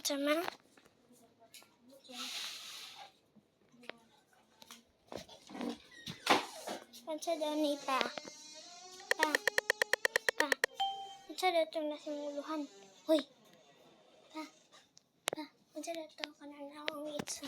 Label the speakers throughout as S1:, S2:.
S1: Sama? Pansa daw ni Pa. Pansa daw itong nasimuluhan. Hoy! Pa. Pansa daw ito kanan akong itsa.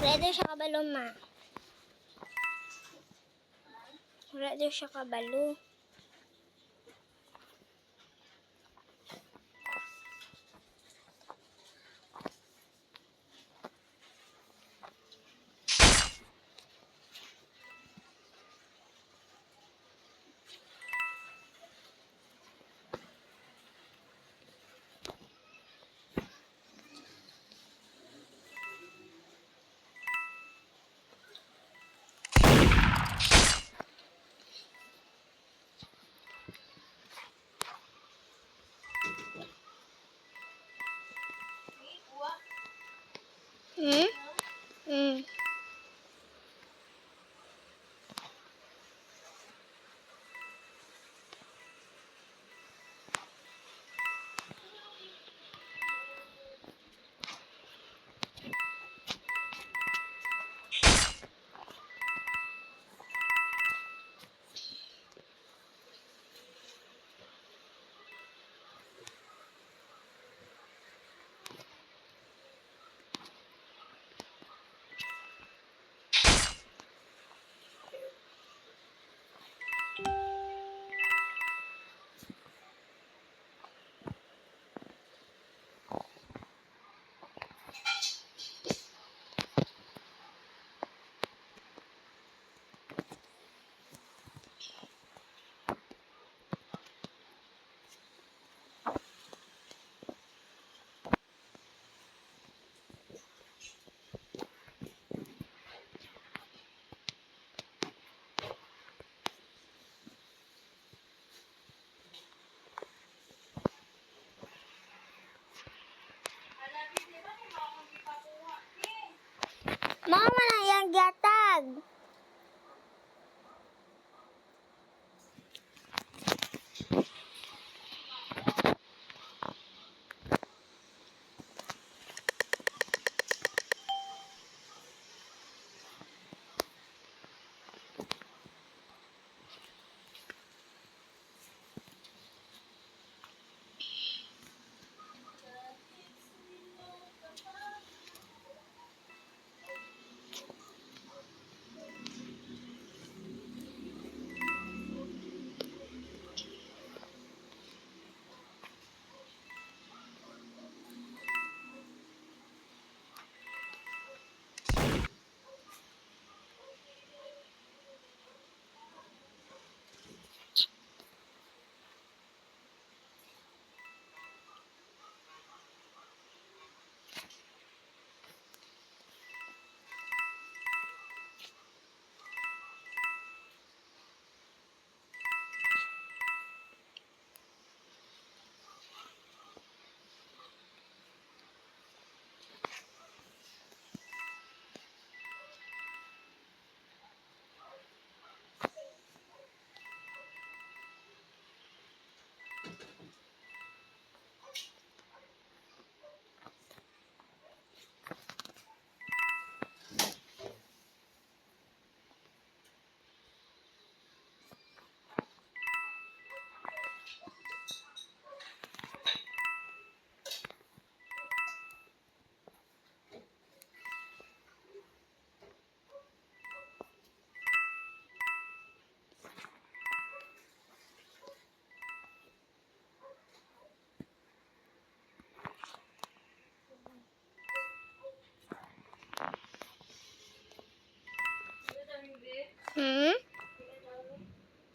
S1: Ready siya kabalo, ma. Ready siya kabalo.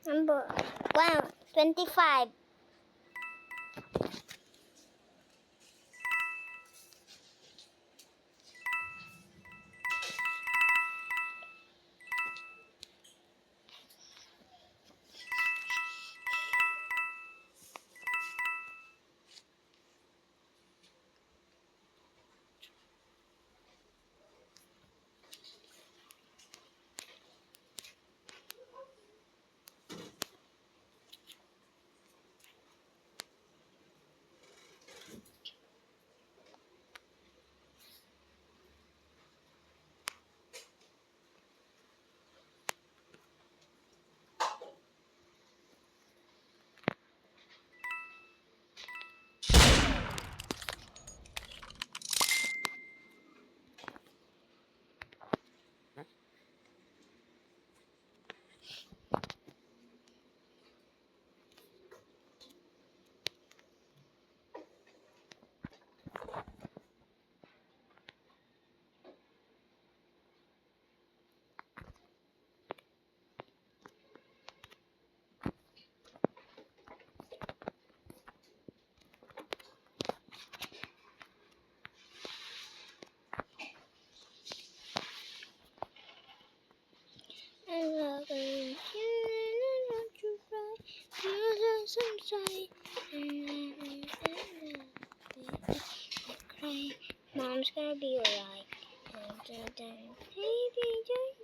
S1: Number 25. Mom's gonna be alright. Baby,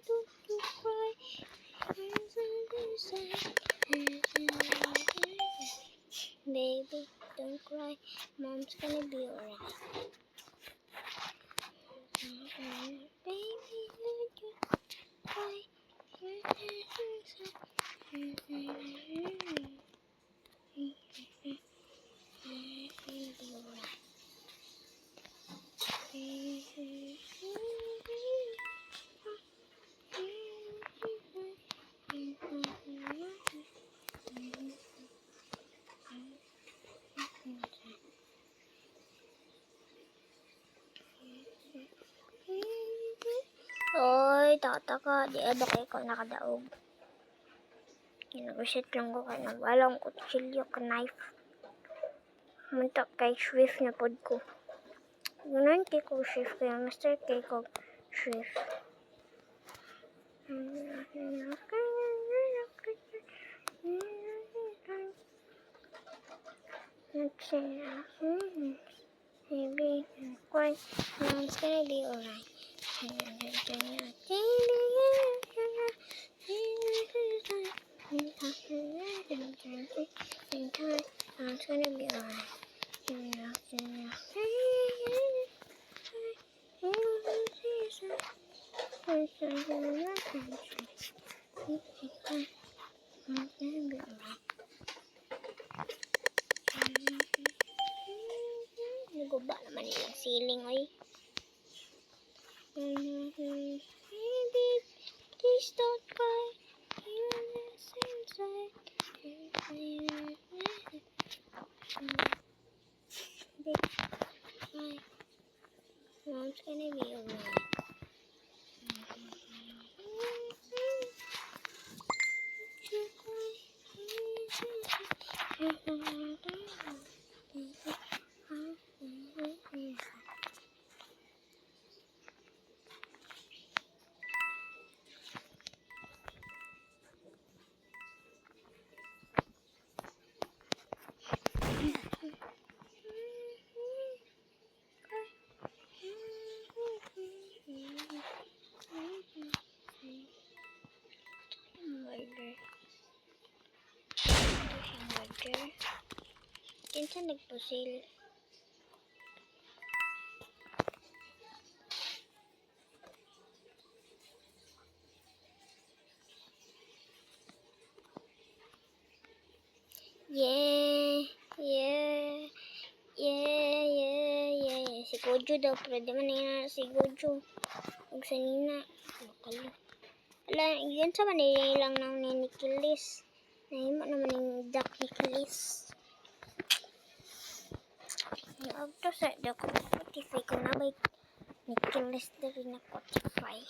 S1: don't you cry. Baby, don't cry. Mom's gonna be alright. Baby, don't you cry. Oy, tata ka. Di ba kayo ikaw nakadaog? Nag-reset lang ko kayo na walang kutsilyo ka knife. Muntak kay Swift na pod ko. Gunan kay ko Swift kaya master kay ko Swift. Maybe quite mom's gonna be alright. Mom's gonna be alright. Naguba naman yung ceiling ay. Baby, please don't cry. You're inside. Mom's gonna be alright. Kinsa nagpusil? Yeah. Si Gojo daw, pero di man na si Gojo. Huwag sa nina. Lokalo. Ala, yun sa manila lang ng ninikilis. Nahimo naman yung duck nikilis. Yung to sa duck Spotify ko na ba nikilis na rin na Spotify.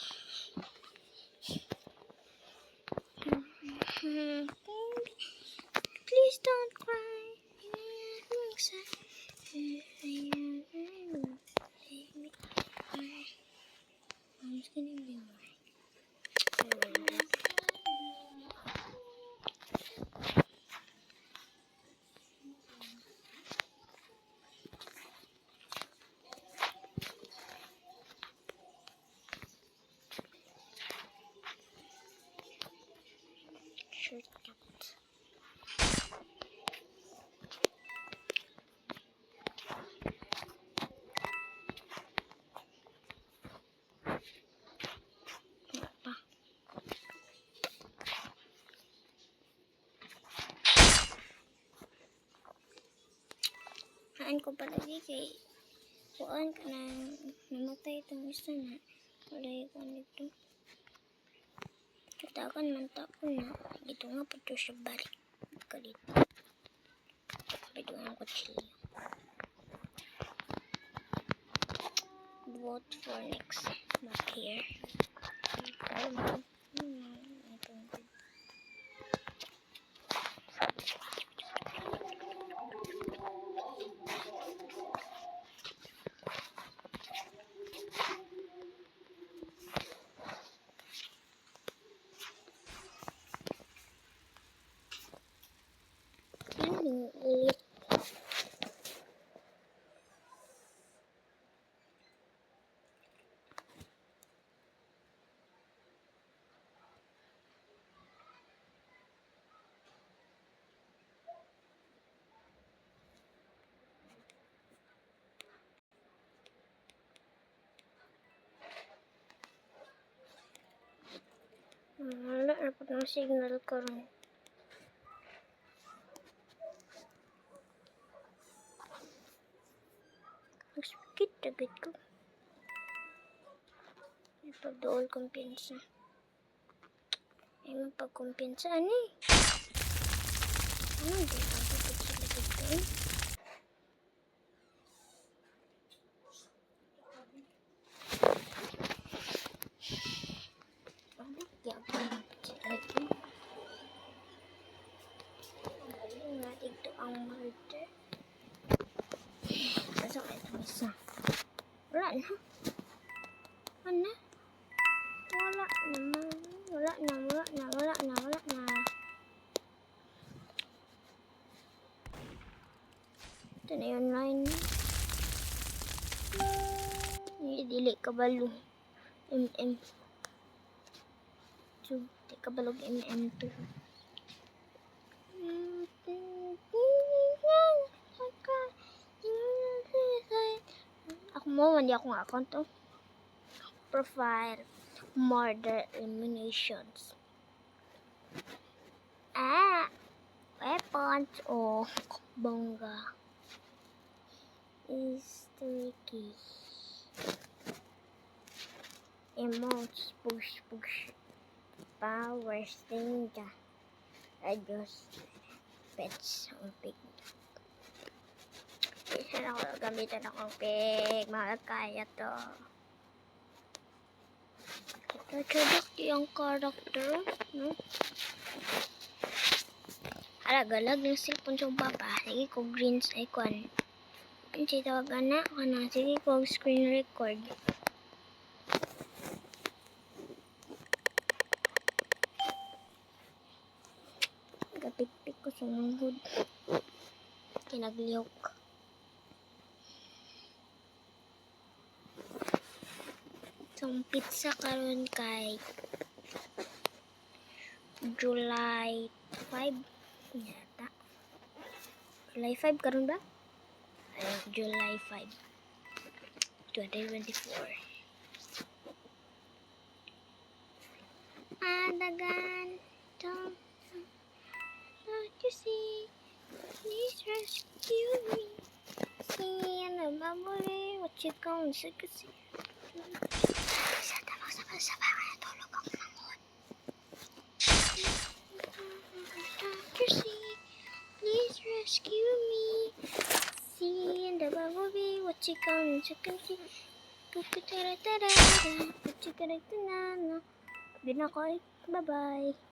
S1: Haan ko palagi kay kuan ka na namatay itong isa na. Wala ko nito. Katakan man ko na. Dito nga po ito siya balik. Kalit. Pwede ang kutsilyo. Vote for next. Not here. Ulit. Wala na po ng signal ko rin. Nagspikit agad ko. Ipagdool kumpiyansa. Ay mapagkumpiyansa ano eh. Ano hindi ako pagod sila dito eh. Ito ang murder. Pasok ito isa. Wala na. Ano? Wala naman. Wala na. Ito na yung line. Dili kabalo. MM2. Di kabalog MM2. Ako mo, hindi akong account to. Profile. Murder eliminations. Weapons. Oh, bongga. History key. Emotes. Push. Powers. Ninja. Radios. Pets. Ang pig. Isa na ako gamitan akong pig. Mahal kaya to. Ito yung character. No? Galag ng cellphone sa papa. Sige ko green icon. Pinsi tawag na. Sige ko screen record. Kapit-pik ko sa manghud. Kinaglihok. Itong pizza karon kay July 5 yata. July 5 karon ba? July 5 2024. Dagan. Don't you see? Please rescue me. See and the bubble. What you going to see? Please rescue me. See in the bumblebee, what you gonna see? What you gonna do? Bye bye.